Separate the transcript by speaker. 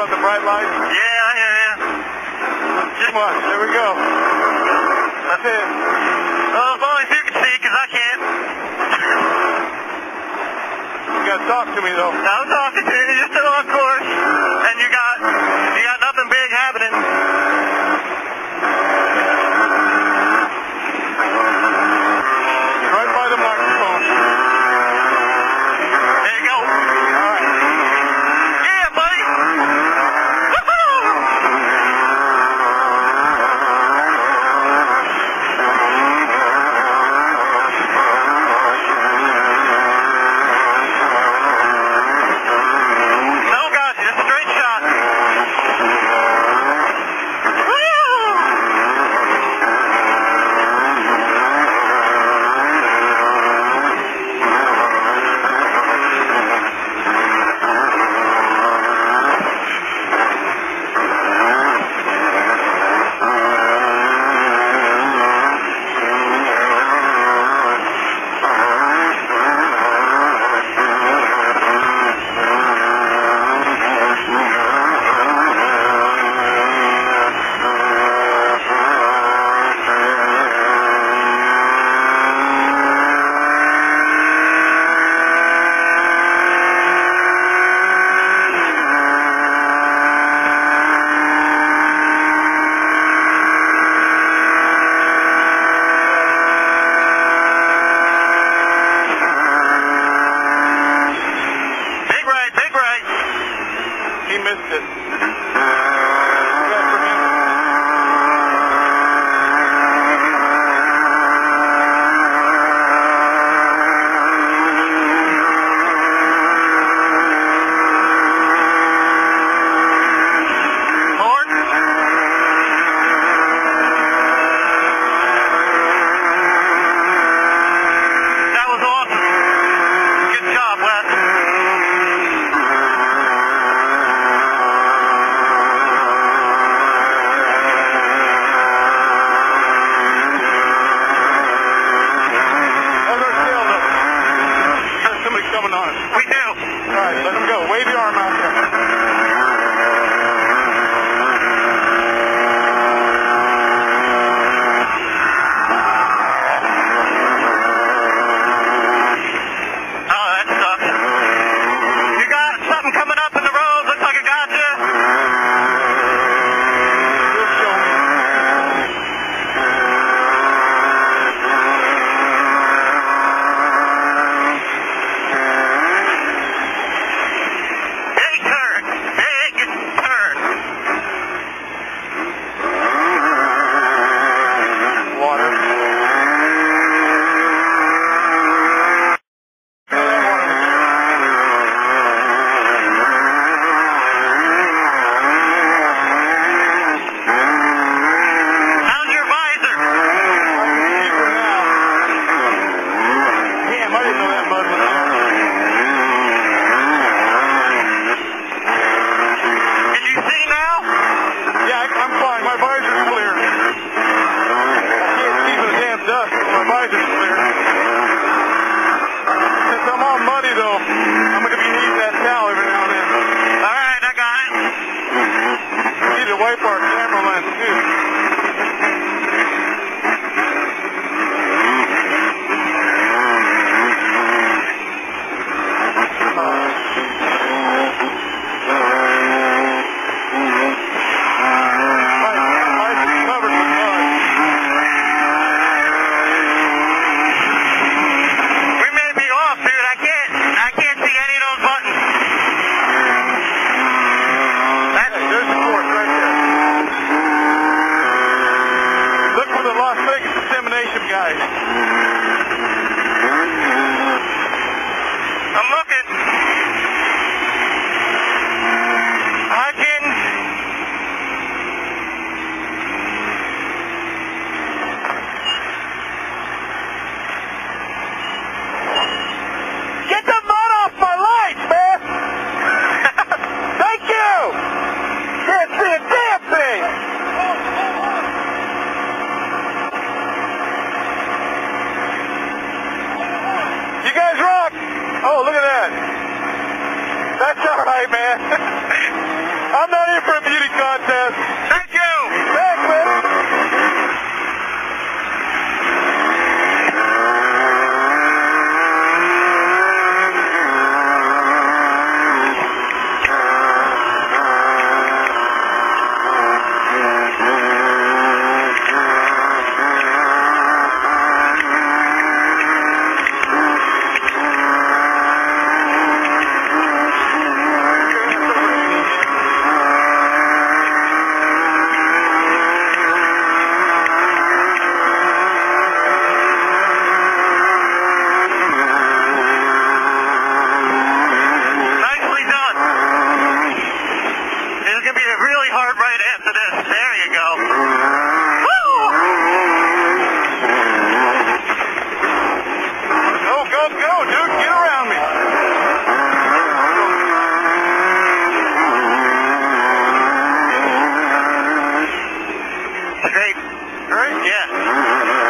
Speaker 1: about the bright lights?
Speaker 2: Yeah, I hear you.
Speaker 1: Come on, there we go. That's it.
Speaker 2: Well, as long as you can see, because I can't.
Speaker 1: You gotta talk to me though.
Speaker 2: I'm talking to you. You're still on course, and you got nothing big happening.
Speaker 1: Right by the microphone.
Speaker 2: There you go.
Speaker 1: All right.
Speaker 2: Yeah, buddy. Woohoo! No, guys, just a straight shot.
Speaker 1: He missed it. You guys forgive him?
Speaker 2: Lord? That was awesome. Good job, Wes.
Speaker 1: Coming on us.
Speaker 2: We do.
Speaker 1: All right, let him go. Wave your arm out there.
Speaker 2: Oh, that sucks. You got something coming up in the road. Looks like it got you.
Speaker 1: You'll show me.
Speaker 2: Big turn. Big turn.
Speaker 1: Water.
Speaker 2: How's your visor?
Speaker 1: Damn, I didn't know that mud was there.
Speaker 2: Can you see now?
Speaker 1: Yeah, I'm fine. My visor's clear. I can't see for the damn dust, but my visor's clear. Since I'm all muddy, though, I'm going to be needing that towel every now and then.
Speaker 2: All right, I got it.
Speaker 1: We need to wipe our camera lens, too. My visor's covered with mud.
Speaker 2: We may be off, dude. I can't see any of those buttons.
Speaker 1: Hey, there's the course right there. Look for the Las Vegas dissemination guys.
Speaker 2: I'm looking. I can.
Speaker 1: Get the mud off my lights, man! Thank you! Can't see a damn thing! You guys rock! Oh, look at that! That's alright, man. I'm not here for a beauty contest.
Speaker 2: Thank you.
Speaker 1: Thanks, man.
Speaker 2: Nicely done. This is going to be a really hard right after this. There you go. Woo!
Speaker 1: Go, dude. Get around me.
Speaker 2: Straight.
Speaker 1: Right?
Speaker 2: Yeah.